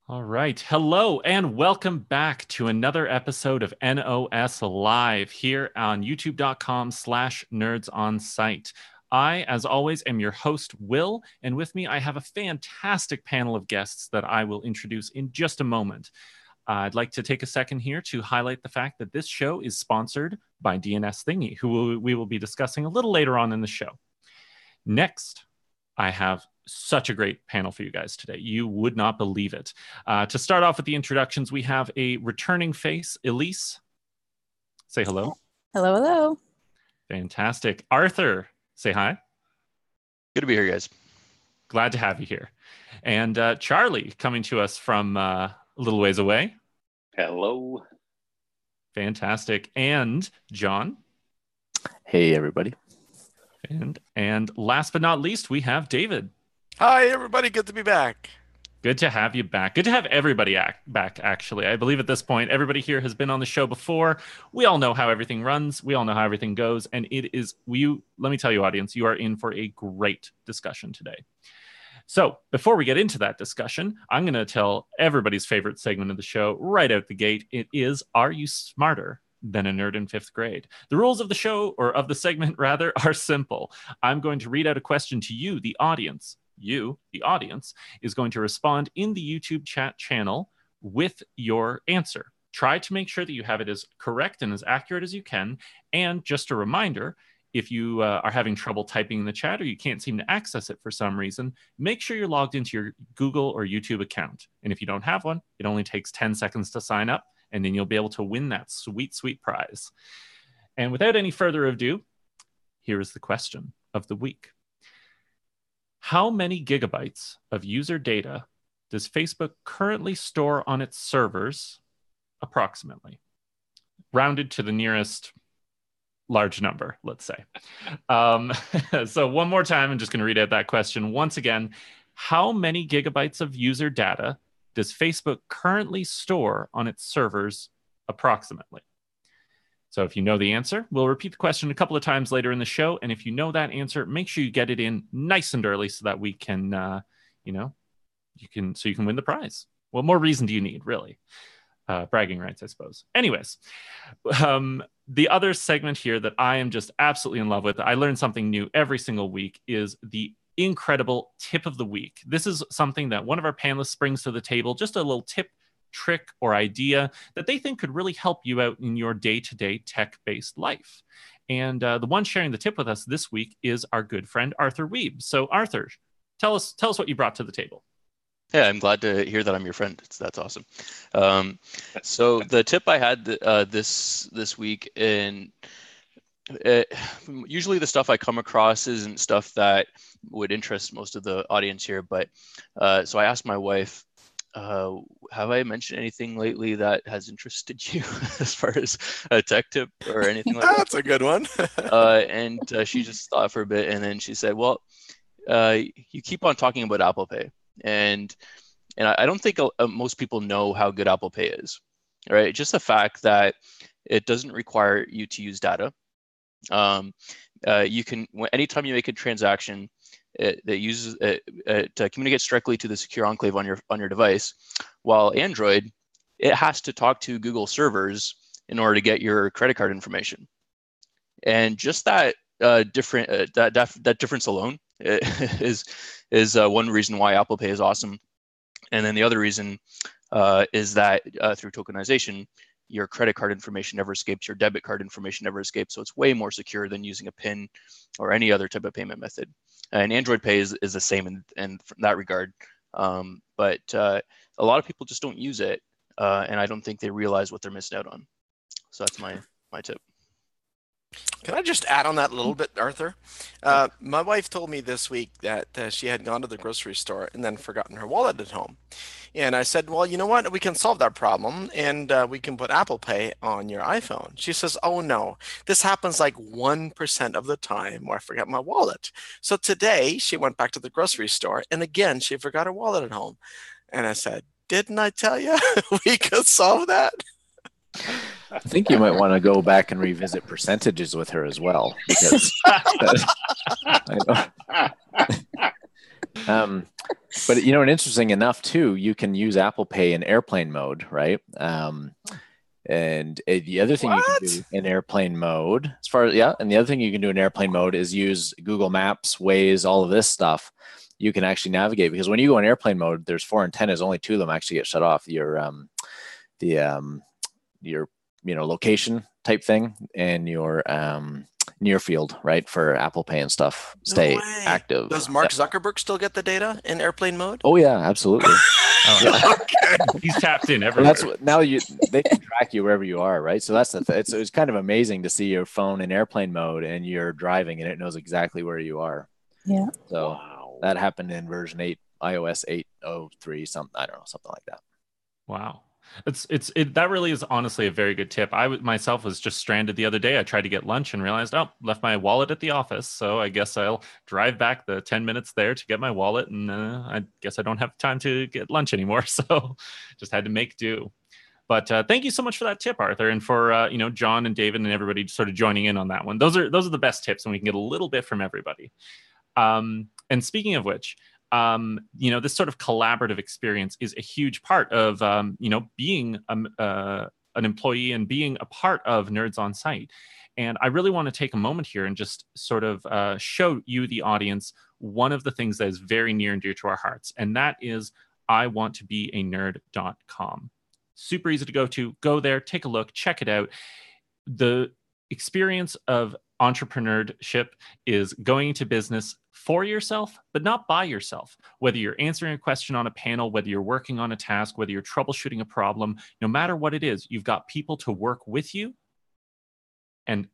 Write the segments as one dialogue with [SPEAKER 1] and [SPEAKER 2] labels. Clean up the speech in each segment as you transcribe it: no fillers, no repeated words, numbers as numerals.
[SPEAKER 1] All right. Hello and welcome back to another episode of NOS Live here on youtube.com/nerdsonsite. I, as always, am your host, Will, and with me I have a fantastic panel of guests that I will introduce in just a moment. I'd like to take a second here to highlight the fact that this show is sponsored by DNS Thingy, who we will be discussing a little later on in the show. Next, I have such a great panel for you guys today. You would not believe it. To start off with the introductions, we have a returning face, Elyse. Say hello.
[SPEAKER 2] Hello, hello.
[SPEAKER 1] Fantastic. Arthur, say hi.
[SPEAKER 3] Good to be here, guys.
[SPEAKER 1] Glad to have you here. And Charlie, coming to us from a little ways away.
[SPEAKER 4] Hello.
[SPEAKER 1] Fantastic. And John.
[SPEAKER 5] Hey, everybody.
[SPEAKER 1] And last but not least, we have David.
[SPEAKER 6] Hi, everybody. Good to be back.
[SPEAKER 1] Good to have you back. Good to have everybody back, actually. I believe at this point, everybody here has been on the show before. We all know how everything runs. We all know how everything goes. And it is, let me tell you, audience, you are in for a great discussion today. So before we get into that discussion, I'm going to tell everybody's favorite segment of the show right out the gate. It is, Are You Smarter Than a Nerd in Fifth Grade? The rules of the show, or of the segment rather, are simple. I'm going to read out a question to you, the audience. You, the audience, is going to respond in the YouTube chat channel with your answer. Try to make sure that you have it as correct and as accurate as you can. And just a reminder, if you are having trouble typing in the chat or you can't seem to access it for some reason, make sure you're logged into your Google or YouTube account. And if you don't have one, it only takes 10 seconds to sign up, and then you'll be able to win that sweet, sweet prize. And without any further ado, here is the question of the week. How many gigabytes of user data does Facebook currently store on its servers, approximately? Rounded to the nearest large number, let's say. So one more time, I'm just going to read out that question once again. How many gigabytes of user data does Facebook currently store on its servers, approximately? So if you know the answer, we'll repeat the question a couple of times later in the show. And if you know that answer, make sure you get it in nice and early so that we can, you can win the prize. What more reason do you need, really? Bragging rights, I suppose. Anyways, the other segment here that I am just absolutely in love with, I learn something new every single week, is the incredible tip of the week. This is something that one of our panelists brings to the table, just a little tip, trick, or idea that they think could really help you out in your day-to-day tech-based life. And the one sharing the tip with us this week is our good friend Arthur Wiebe. So Arthur, tell us what you brought to the table.
[SPEAKER 3] Yeah, I'm glad to hear that I'm your friend. That's awesome. So the tip I had this week, and usually the stuff I come across isn't stuff that would interest most of the audience here, but so I asked my wife, have I mentioned anything lately that has interested you as far as a tech tip or anything like that?
[SPEAKER 6] That's a good one.
[SPEAKER 3] And she just thought for a bit, and then she said, well, you keep on talking about Apple Pay. And I don't think most people know how good Apple Pay is, right? Just the fact that it doesn't require you to use data. You can, anytime you make a transaction, that uses it communicates directly to the secure enclave on your device, while Android, it has to talk to Google servers in order to get your credit card information. And just that that difference alone is one reason why Apple Pay is awesome. And then the other reason is that through tokenization, your credit card information never escapes, your debit card information never escapes. So it's way more secure than using a PIN or any other type of payment method. And Android Pay is the same in that regard. But a lot of people just don't use it. And I don't think they realize what they're missing out on. So that's my tip.
[SPEAKER 6] Can I just add on that a little bit, Arthur? My wife told me this week that she had gone to the grocery store and then forgotten her wallet at home. And I said, well, you know what? We can solve that problem, and we can put Apple Pay on your iPhone. She says, oh, no, this happens like 1% of the time where I forget my wallet. So today she went back to the grocery store, and again, she forgot her wallet at home. And I said, didn't I tell you we could solve that?
[SPEAKER 5] I think you might want to go back and revisit percentages with her as well, because But and interesting enough too, you can use Apple Pay in airplane mode, right? And the other thing you can do in airplane mode, and the other thing you can do in airplane mode is use Google Maps, Waze, all of this stuff. You can actually navigate, because when you go in airplane mode, there's 4 antennas. Only 2 of them actually get shut off. Your location type thing and your near field, right, for Apple Pay and stuff stay active.
[SPEAKER 6] Does Mark Zuckerberg still get the data in airplane mode?
[SPEAKER 5] Oh yeah, absolutely.
[SPEAKER 1] Okay. He's tapped in everywhere.
[SPEAKER 5] They can track you wherever you are, right? So that's it's kind of amazing to see your phone in airplane mode and you're driving and it knows exactly where you are.
[SPEAKER 2] Yeah.
[SPEAKER 5] So that happened in version 8, iOS 8.03, something like that.
[SPEAKER 1] Wow. That really is honestly a very good tip. I myself was just stranded the other day. I tried to get lunch and realized, left my wallet at the office. So I guess I'll drive back the 10 minutes there to get my wallet. And I guess I don't have time to get lunch anymore. So just had to make do. But thank you so much for that tip, Arthur, and for John and David and everybody sort of joining in on that one. Those are the best tips, and we can get a little bit from everybody. And speaking of which, this sort of collaborative experience is a huge part of, being an employee and being a part of Nerds on Site. And I really want to take a moment here and just sort of show you, the audience, one of the things that is very near and dear to our hearts. And that is iwanttobeanerd.com. Super easy to go to. Go there, take a look, check it out. The experience of entrepreneurship is going into business for yourself, but not by yourself. Whether you're answering a question on a panel, whether you're working on a task, whether you're troubleshooting a problem, no matter what it is, you've got people to work with you. And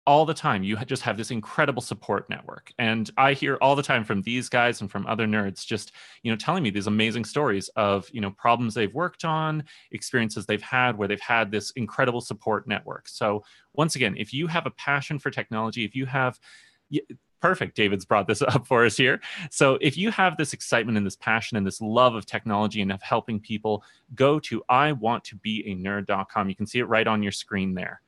[SPEAKER 1] all the time, you just have this incredible support network. And I hear all the time from these guys and from other nerds just, telling me these amazing stories of, problems they've worked on, experiences they've had where they've had this incredible support network. So once again, if you have a passion for technology, if you have, perfect, David's brought this up for us here. So if you have this excitement and this passion and this love of technology and of helping people, go to iwanttobeanerd.com. You can see it right on your screen there.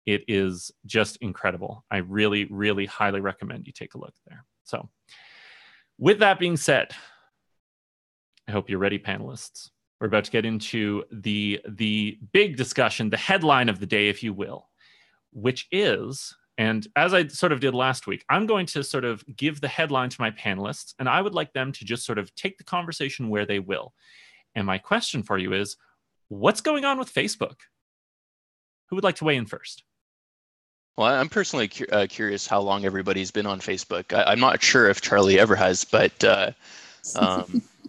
[SPEAKER 1] It is just incredible. I really, really highly recommend you take a look there. So with that being said, I hope you're ready, panelists. We're about to get into the big discussion, the headline of the day, if you will, which is, and as I sort of did last week, I'm going to sort of give the headline to my panelists, and I would like them to just sort of take the conversation where they will. And my question for you is, what's going on with Facebook? Who would like to weigh in first?
[SPEAKER 3] Well, I'm personally curious how long everybody's been on Facebook. I'm not sure if Charlie ever has, but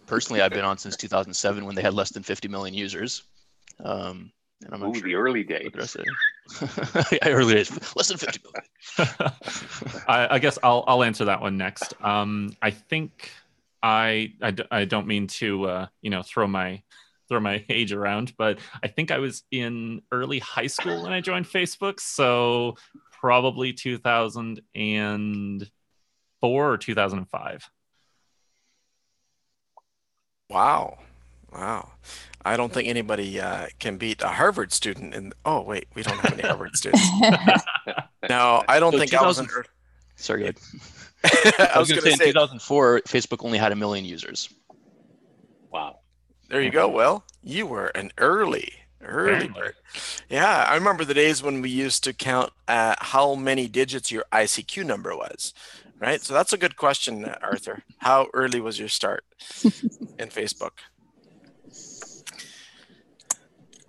[SPEAKER 3] personally, I've been on since 2007 when they had less than 50 million users. And I'm not sure
[SPEAKER 4] the early days.
[SPEAKER 3] Early days, less than 50 million.
[SPEAKER 1] I guess I'll answer that one next. I think I don't mean to throw my age around, but I think I was in early high school when I joined Facebook. So probably 2004 or 2005.
[SPEAKER 6] Wow. I don't think anybody can beat a Harvard student. Oh, wait, we don't have any Harvard students. No, I don't think I was an...
[SPEAKER 3] Sorry, go ahead. I was going to say in 2004, Facebook only had 1 million users.
[SPEAKER 4] Wow.
[SPEAKER 6] There you go. Well, you were an early bird. Yeah, I remember the days when we used to count how many digits your ICQ number was, right? So that's a good question, Arthur. How early was your start in Facebook?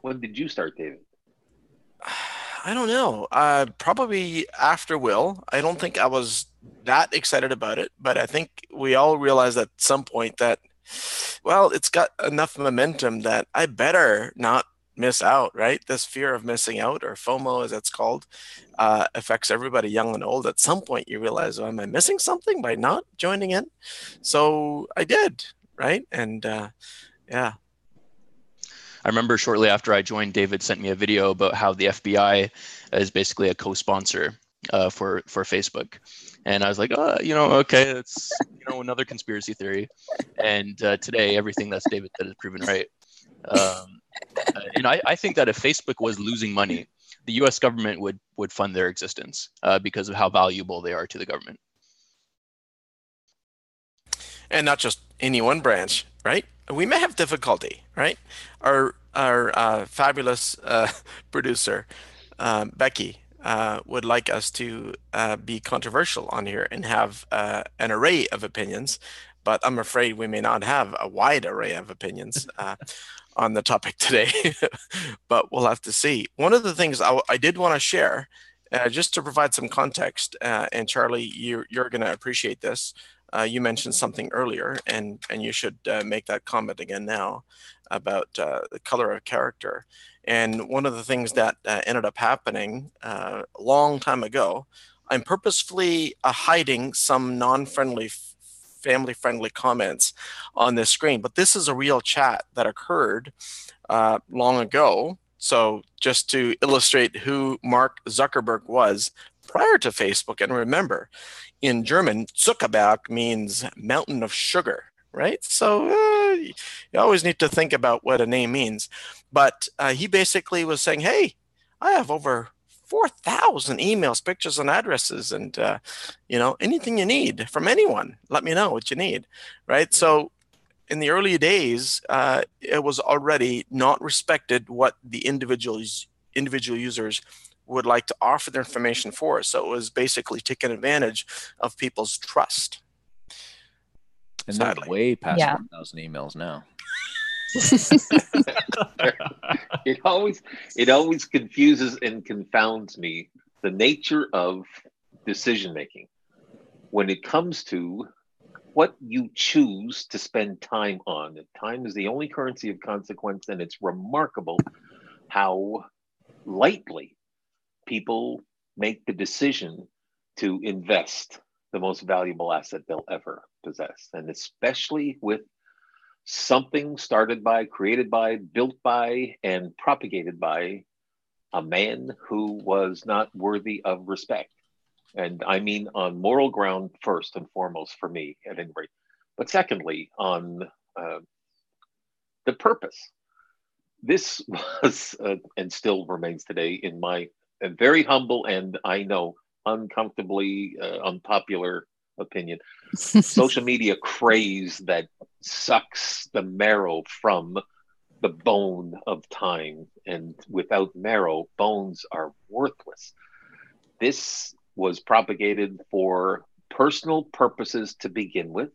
[SPEAKER 4] When did you start, David?
[SPEAKER 6] I don't know. Probably after Will. I don't think I was that excited about it, but I think we all realized at some point that, well, it's got enough momentum that I better not miss out, right? This fear of missing out, or FOMO as it's called, affects everybody, young and old. At some point you realize, am I missing something by not joining in? So I did, right? And yeah.
[SPEAKER 3] I remember shortly after I joined, David sent me a video about how the FBI is basically a co-sponsor for Facebook. And I was like, okay, that's another conspiracy theory. And today, everything that's David said is proven right. And I think that if Facebook was losing money, the U.S. government would fund their existence because of how valuable they are to the government.
[SPEAKER 6] and not just any one branch, right? We may have difficulty, right? Our fabulous producer, Becky, would like us to be controversial on here and have an array of opinions, but I'm afraid we may not have a wide array of opinions on the topic today, but we'll have to see. One of the things I did want to share, just to provide some context, and Charlie, you're going to appreciate this. You mentioned something earlier, and you should make that comment again now about the color of character. And one of the things that ended up happening a long time ago, I'm purposefully hiding some non-friendly, family-friendly comments on this screen, but this is a real chat that occurred long ago. So just to illustrate who Mark Zuckerberg was prior to Facebook, and remember, in German, Zuckerberg means mountain of sugar, right? So you always need to think about what a name means. But he basically was saying, hey, I have over 4,000 emails, pictures, and addresses, and anything you need from anyone, let me know what you need, right? So in the early days, it was already not respected what the individual users would like to offer their information for. So it was basically taking advantage of people's trust.
[SPEAKER 5] And they're
[SPEAKER 6] Sadly.
[SPEAKER 5] way past 1,000 emails now.
[SPEAKER 4] It always confuses and confounds me, the nature of decision making when it comes to what you choose to spend time on. Time is the only currency of consequence, and it's remarkable how lightly people make the decision to invest the most valuable asset they'll ever possess. And especially with something started by, created by, built by, and propagated by a man who was not worthy of respect. And I mean on moral ground first and foremost, for me at any rate. But secondly, on the purpose. This was, and still remains today, in my very humble and I know uncomfortably unpopular opinion, social media craze that sucks the marrow from the bone of time. And without marrow, bones are worthless. This was propagated for personal purposes to begin with.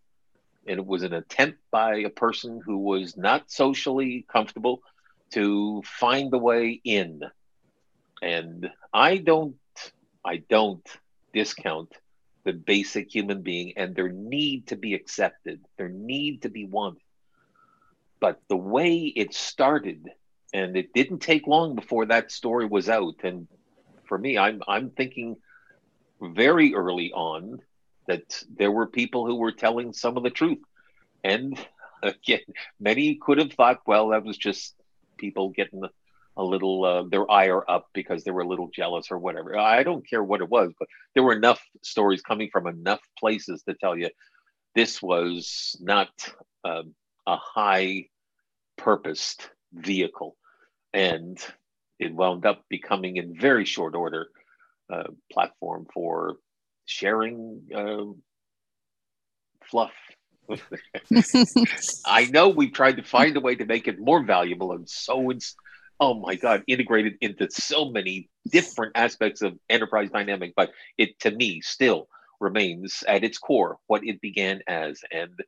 [SPEAKER 4] And it was an attempt by a person who was not socially comfortable to find the way in. And I don't discount the basic human being and their need to be accepted, their need to be wanted. But the way it started, and it didn't take long before that story was out. And for me, I'm thinking very early on that there were people who were telling some of the truth. And again, many could have thought, well, that was just people getting a little, their ire up because they were a little jealous or whatever. I don't care what it was, but there were enough stories coming from enough places to tell you this was not a high purposed vehicle. And it wound up becoming in very short order a platform for sharing fluff. I know we've tried to find a way to make it more valuable, and so it's, oh my God, integrated into so many different aspects of enterprise dynamic, but it to me still remains at its core what it began as. And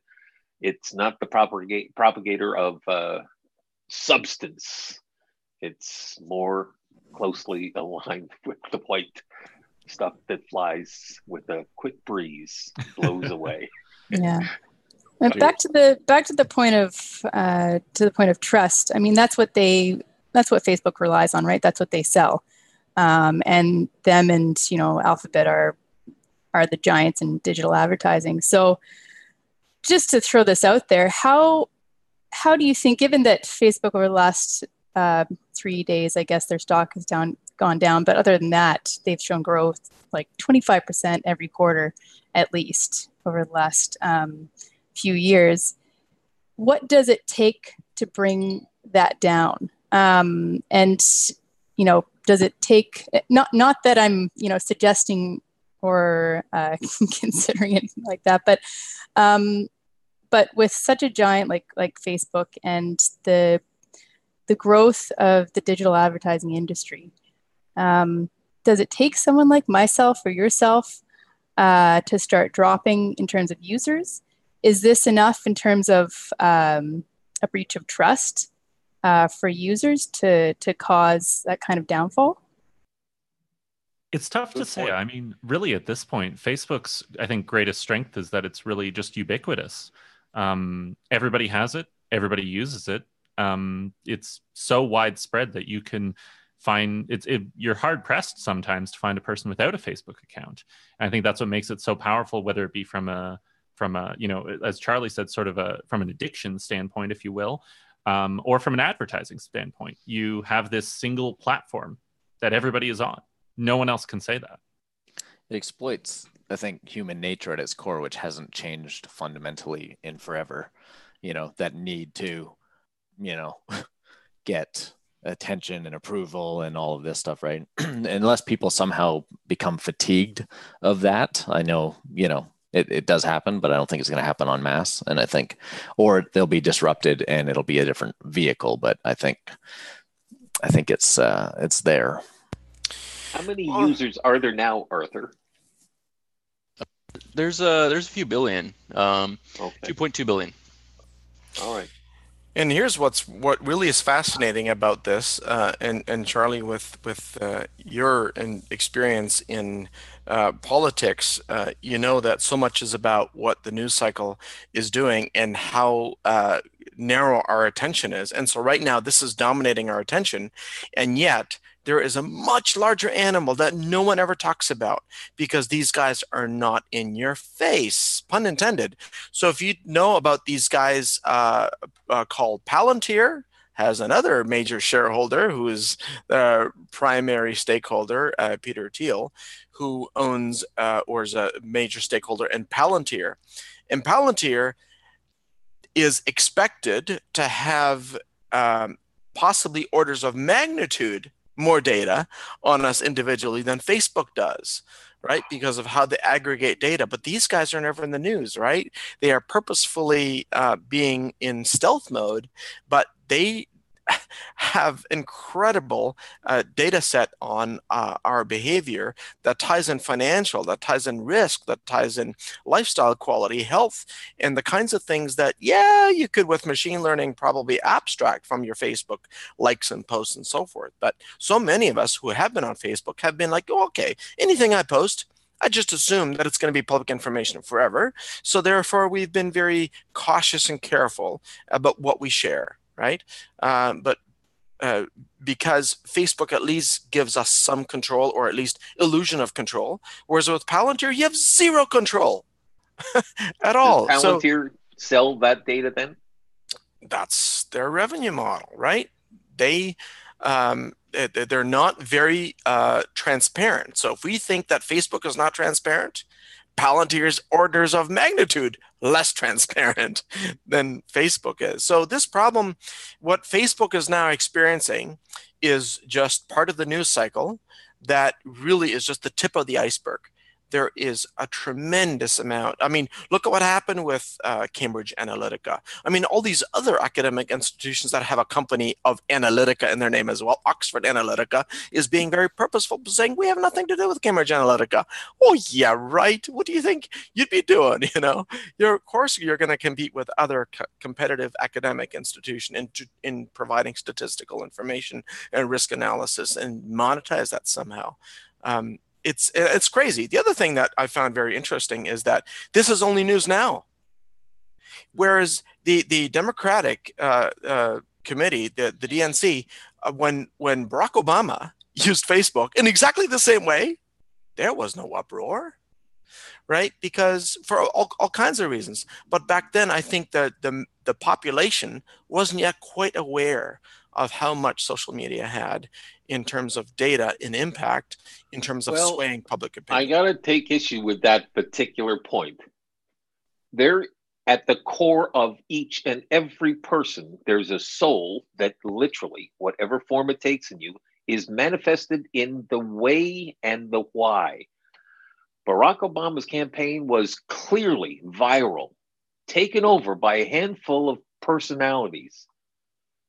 [SPEAKER 4] it's not the propagator of substance. It's more closely aligned with the white stuff that flies with a quick breeze, blows away.
[SPEAKER 2] Yeah. And back to the point of trust. I mean, that's what Facebook relies on, right? That's what they sell. And them and Alphabet are the giants in digital advertising. So just to throw this out there, how do you think, given that Facebook over the last 3 days, I guess their stock has gone down, but other than that, they've shown growth like 25% every quarter at least over the last few years. What does it take to bring that down? And does it take, not that I'm suggesting or considering anything like that, but But with such a giant like Facebook and the growth of the digital advertising industry, does it take someone like myself or yourself to start dropping in terms of users? Is this enough in terms of a breach of trust for users to cause that kind of downfall?
[SPEAKER 1] It's tough to say. I mean, really, at this point, Facebook's, I think, greatest strength is that it's really just ubiquitous. Everybody has it. Everybody uses it. It's so widespread that you can find you're hard pressed sometimes to find a person without a Facebook account. And I think that's what makes it so powerful, whether it be from a as Charlie said, sort of from an addiction standpoint, if you will, or from an advertising standpoint. You have this single platform that everybody is on. No one else can say that.
[SPEAKER 5] It exploits, I think, human nature at its core, which hasn't changed fundamentally in forever. That need to, get attention and approval and all of this stuff, right? Unless people somehow become fatigued of that. I know, it does happen, but I don't think it's going to happen en masse. And I think, or they'll be disrupted and it'll be a different vehicle. But I think it's there.
[SPEAKER 4] How many users are there now, Arthur?
[SPEAKER 3] There's a few billion,
[SPEAKER 4] Okay.
[SPEAKER 3] 2.2 billion.
[SPEAKER 4] All right.
[SPEAKER 6] And here's what really is fascinating about this, and Charlie, with your experience in politics, that so much is about what the news cycle is doing and how narrow our attention is. And so right now, this is dominating our attention, and yet there is a much larger animal that no one ever talks about because these guys are not in your face, pun intended. So if you know about these guys called Palantir, has another major shareholder who is the primary stakeholder, Peter Thiel, who owns or is a major stakeholder in Palantir. And Palantir is expected to have possibly orders of magnitude more data on us individually than Facebook does, right? Because of how they aggregate data. But these guys are never in the news, right? They are purposefully being in stealth mode, but they have incredible data set on our behavior that ties in financial, that ties in risk, that ties in lifestyle quality, health, and the kinds of things that, you could with machine learning probably abstract from your Facebook likes and posts and so forth. But so many of us who have been on Facebook have been like, oh, okay, anything I post, I just assume that it's going to be public information forever. So therefore, we've been very cautious and careful about what we share. Right. But because Facebook at least gives us some control or at least illusion of control, whereas with Palantir, you have zero control at all.
[SPEAKER 4] Does Palantir sell that data then?
[SPEAKER 6] That's their revenue model, right? They're not very transparent. So if we think that Facebook is not transparent, Palantir's orders of magnitude less transparent than Facebook is. So this problem, what Facebook is now experiencing, is just part of the news cycle that really is just the tip of the iceberg. There is a tremendous amount. I mean, look at what happened with Cambridge Analytica. I mean, all these other academic institutions that have a company of Analytica in their name as well. Oxford Analytica is being very purposeful, saying we have nothing to do with Cambridge Analytica. Oh, yeah, right. What do you think you'd be doing? Of course, you're going to compete with other competitive academic institutions in providing statistical information and risk analysis and monetize that somehow. It's crazy. The other thing that I found very interesting is that this is only news now. Whereas the Democratic committee, the DNC, when Barack Obama used Facebook in exactly the same way, there was no uproar, right? Because for all kinds of reasons. But back then, I think that the population wasn't yet quite aware of how much social media had in terms of data and impact, in terms of swaying public opinion.
[SPEAKER 4] I got to take issue with that particular point. There, at the core of each and every person, there's a soul that literally, whatever form it takes in you, is manifested in the way and the why. Barack Obama's campaign was clearly viral taken over by a handful of personalities.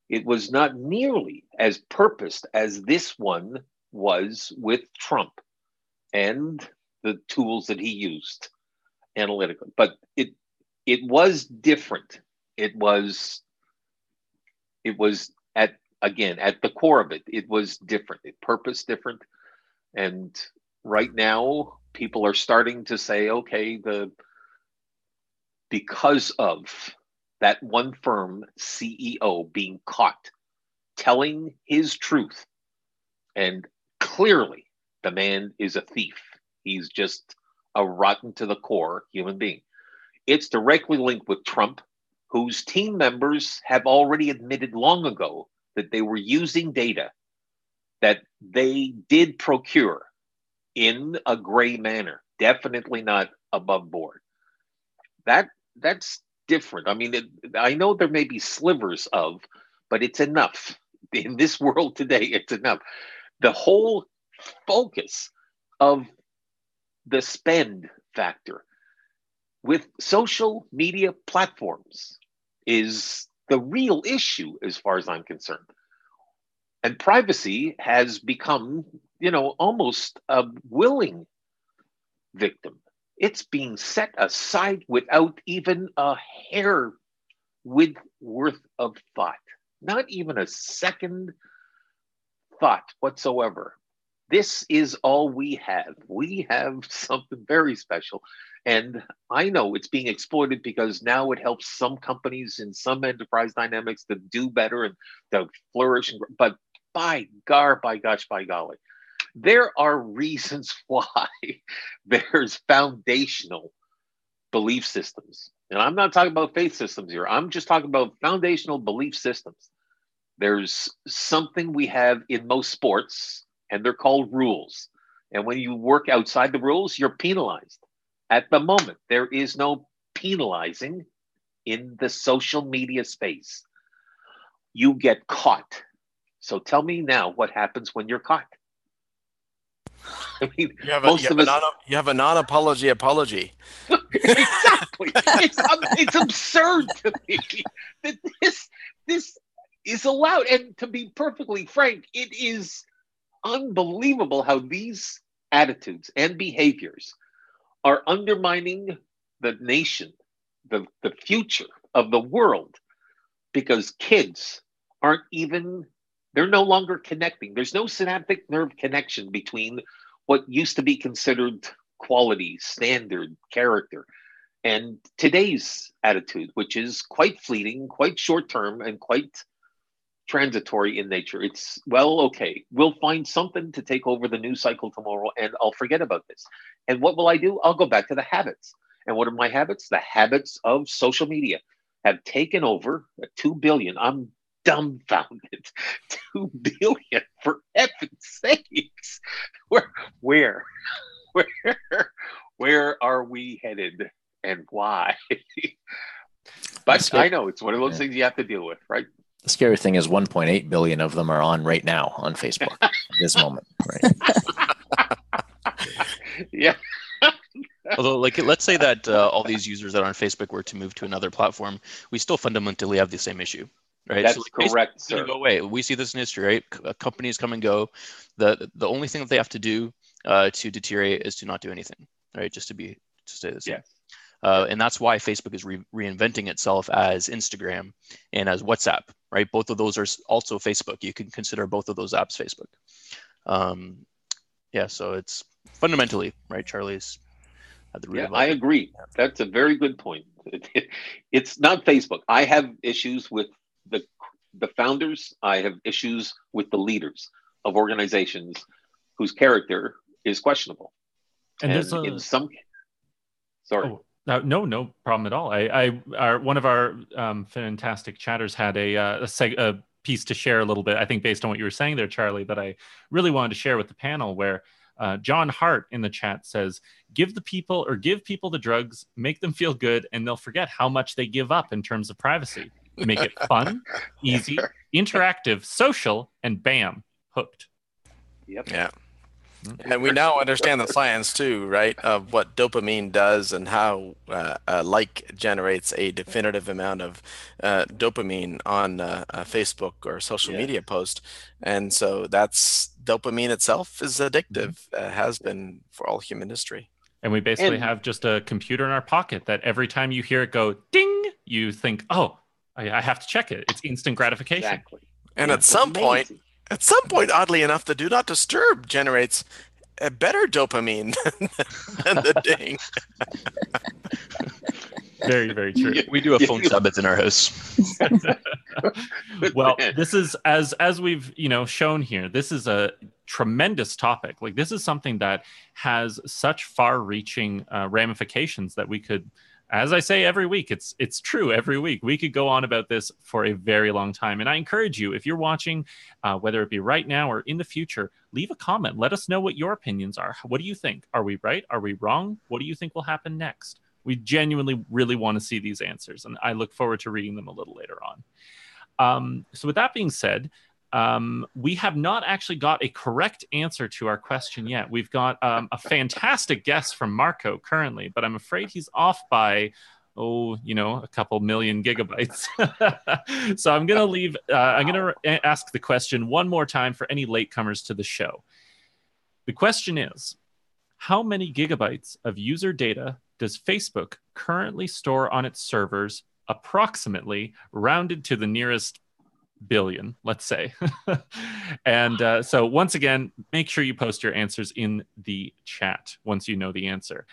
[SPEAKER 4] It was not nearly as purposed as this one was with Trump and the tools that he used analytically. But it was different. It was at the core of it, it was different. It purpose different. And right now, people are starting to say, okay, because of that one firm CEO being caught telling his truth, and clearly the man is a thief. He's just a rotten to the core human being. It's directly linked with Trump, whose team members have already admitted long ago that they were using data that they did procure in a gray manner, definitely not above board. That's different. I mean, I know there may be slivers of, but it's enough. In this world today, it's enough. The whole focus of the spend factor with social media platforms is the real issue as far as I'm concerned. And privacy has become, almost a willing victim. It's being set aside without even a hair width worth of thought, not even a second thought whatsoever. This is all we have. We have something very special. And I know it's being exploited because now it helps some companies in some enterprise dynamics to do better and to flourish. But by golly, there are reasons why there's foundational belief systems. And I'm not talking about faith systems here. I'm just talking about foundational belief systems. There's something we have in most sports, and they're called rules. And when you work outside the rules, you're penalized. At the moment, there is no penalizing in the social media space. You get caught. So tell me now what happens when you're caught. I mean,
[SPEAKER 6] you have a non-apology apology.
[SPEAKER 4] Exactly. It's absurd to me that this is allowed. And to be perfectly frank, it is unbelievable how these attitudes and behaviors are undermining the nation, the future of the world, because kids they're no longer connecting. There's no synaptic nerve connection between what used to be considered quality, standard, character, and today's attitude, which is quite fleeting, quite short-term, and quite transitory in nature. It's, well, okay, we'll find something to take over the news cycle tomorrow, and I'll forget about this. And what will I do? I'll go back to the habits. And what are my habits? The habits of social media have taken over 2 billion. I'm dumbfounded. 2 billion, for heaven's sakes. Where are we headed, and why? But I know it's one of those things you have to deal with, right?
[SPEAKER 5] The scary thing is 1.8 billion of them are on right now on Facebook at this moment. Right.
[SPEAKER 4] Yeah.
[SPEAKER 3] Although, let's say that all these users that are on Facebook were to move to another platform, we still fundamentally have the same issue, right?
[SPEAKER 4] That's correct, sir.
[SPEAKER 3] Go away. We see this in history, right? Companies come and go. The only thing that they have to do to deteriorate is to not do anything, right? Just to stay the same.
[SPEAKER 4] Yes.
[SPEAKER 3] And that's why Facebook is reinventing itself as Instagram and as WhatsApp, right? Both of those are also Facebook. You can consider both of those apps Facebook. So it's fundamentally, right, Charlie's at the root of it.
[SPEAKER 4] I agree. That's a very good point. It's not Facebook. I have issues with the founders. I have issues with the leaders of organizations whose character is questionable.
[SPEAKER 1] And there's
[SPEAKER 4] in some... Sorry.
[SPEAKER 1] Oh. No problem at all. One of our fantastic chatters had a piece to share a little bit, I think, based on what you were saying there, Charlie, that I really wanted to share with the panel, where John Hart in the chat says, give people the drugs, make them feel good, and they'll forget how much they give up in terms of privacy. Make it fun, easy, interactive, social, and bam, hooked.
[SPEAKER 4] Yep.
[SPEAKER 6] Yeah. And we now understand the science too, right, of what dopamine does and how a like generates a definitive amount of dopamine on a Facebook or social media post. And so that's dopamine itself is addictive, has been for all human history.
[SPEAKER 1] And we basically have just a computer in our pocket that every time you hear it go ding, you think, oh, I have to check it. It's instant gratification.
[SPEAKER 4] Exactly.
[SPEAKER 6] And at some point, oddly enough, the do not disturb generates a better dopamine than the ding.
[SPEAKER 1] Very, very true.
[SPEAKER 3] We do have phone Sabbath in our house.
[SPEAKER 1] Well, this is as we've shown here. This is a tremendous topic. Like, this is something that has such far-reaching ramifications that we could, as I say every week, it's true every week. We could go on about this for a very long time. And I encourage you, if you're watching, whether it be right now or in the future, leave a comment. Let us know what your opinions are. What do you think? Are we right? Are we wrong? What do you think will happen next? We genuinely really want to see these answers, and I look forward to reading them a little later on. So with that being said, we have not actually got a correct answer to our question yet. We've got a fantastic guess from Marco currently, but I'm afraid he's off by, a couple million gigabytes. So I'm going to ask the question one more time for any latecomers to the show. The question is, how many gigabytes of user data does Facebook currently store on its servers, approximately, rounded to the nearest billion, let's say? And so once again, make sure you post your answers in the chat once you know the answer.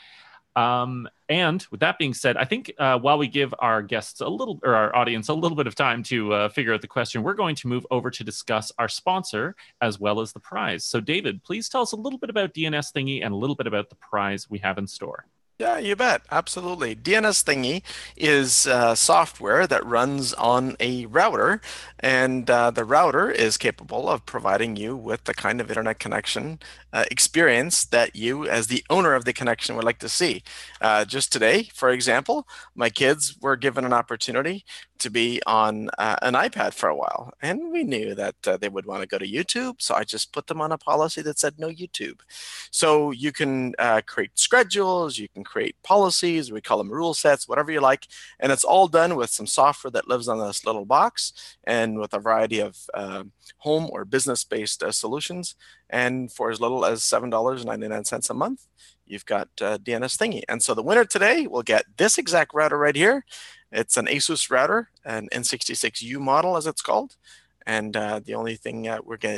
[SPEAKER 1] And with that being said, I think while we give our guests our audience a little bit of time to figure out the question, we're going to move over to discuss our sponsor as well as the prize. So David, please tell us a little bit about DNS Thingy and a little bit about the prize we have in store.
[SPEAKER 6] Yeah, you bet. Absolutely. DNS Thingy is software that runs on a router, and the router is capable of providing you with the kind of internet connection experience that you, as the owner of the connection, would like to see. Just today, for example, my kids were given an opportunity to be on an iPad for a while, and we knew that they would want to go to YouTube, so I just put them on a policy that said no YouTube. So you can create schedules, you can create policies, we call them rule sets, whatever you like, and it's all done with some software that lives on this little box and with a variety of home or business-based solutions. And for as little as $7.99 a month, you've got DNS Thingy. And so the winner today will get this exact router right here. It's an Asus router, an N66U model as it's called. And the only thing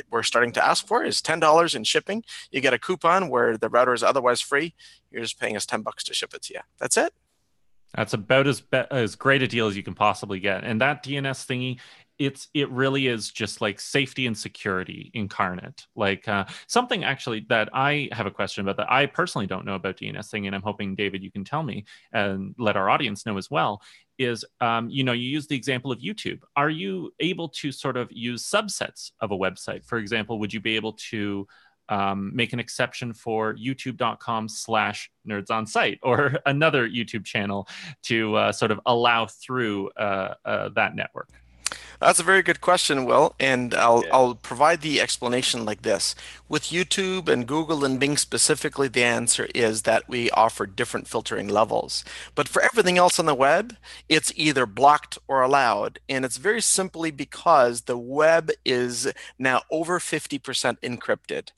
[SPEAKER 6] we're starting to ask for is $10 in shipping. You get a coupon where the router is otherwise free. You're just paying us $10 to ship it to you. That's it.
[SPEAKER 1] That's about as great a deal as you can possibly get. And that DNS Thingy, it really is just like safety and security incarnate. Like something actually that I have a question about that I personally don't know about DNS Thingy, and I'm hoping, David, you can tell me and let our audience know as well, is, you use the example of YouTube. Are you able to sort of use subsets of a website? For example, would you be able to make an exception for youtube.com/nerdsonsite or another YouTube channel to sort of allow through that network?
[SPEAKER 6] That's a very good question, Will, and I'll provide the explanation like this. With YouTube and Google and Bing specifically, the answer is that we offer different filtering levels. But for everything else on the web, it's either blocked or allowed, and it's very simply because the web is now over 50% encrypted.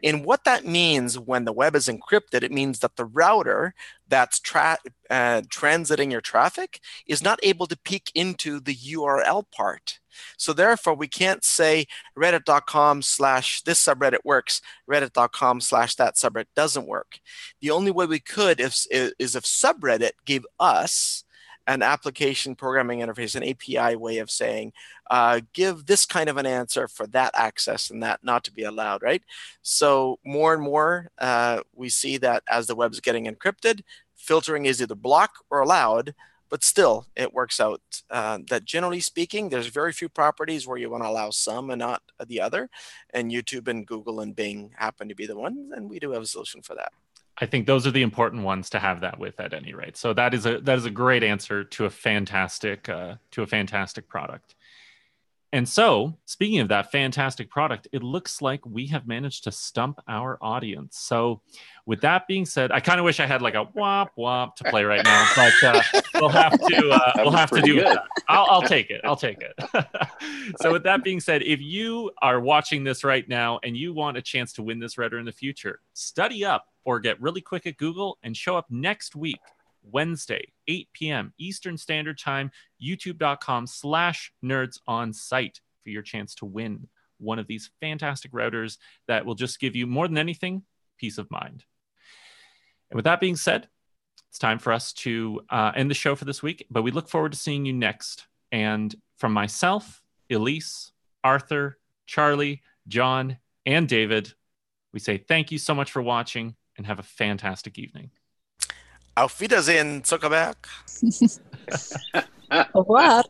[SPEAKER 6] And what that means when the web is encrypted, it means that the router that's transiting your traffic is not able to peek into the URL part. So therefore, we can't say reddit.com/this subreddit works, reddit.com/that subreddit doesn't work. The only way we could is if subreddit gave us an application programming interface, an API way of saying, give this kind of an answer for that access and that not to be allowed, right? So more and more, we see that as the web's getting encrypted, filtering is either block or allowed, but still it works out that generally speaking, there's very few properties where you want to allow some and not the other. And YouTube and Google and Bing happen to be the ones, and we do have a solution for that.
[SPEAKER 1] I think those are the important ones to have that with at any rate. So that is a great answer to a fantastic product. And so, speaking of that fantastic product, it looks like we have managed to stump our audience. So, with that being said, I kind of wish I had like a womp womp to play right now, but we'll have to do that. I'll take it. I'll take it. So, with that being said, if you are watching this right now and you want a chance to win this Redder in the future, study up or get really quick at Google and show up next week, Wednesday, 8 p.m. Eastern Standard Time, youtube.com/nerdsonsite for your chance to win one of these fantastic routers that will just give you, more than anything, peace of mind. And with that being said, it's time for us to end the show for this week, but we look forward to seeing you next. And from myself, Elyse, Arthur, Charlie, John, and David, we say thank you so much for watching and have a fantastic evening.
[SPEAKER 6] Auf Wiedersehen, Zuckerberg.
[SPEAKER 2] Au revoir.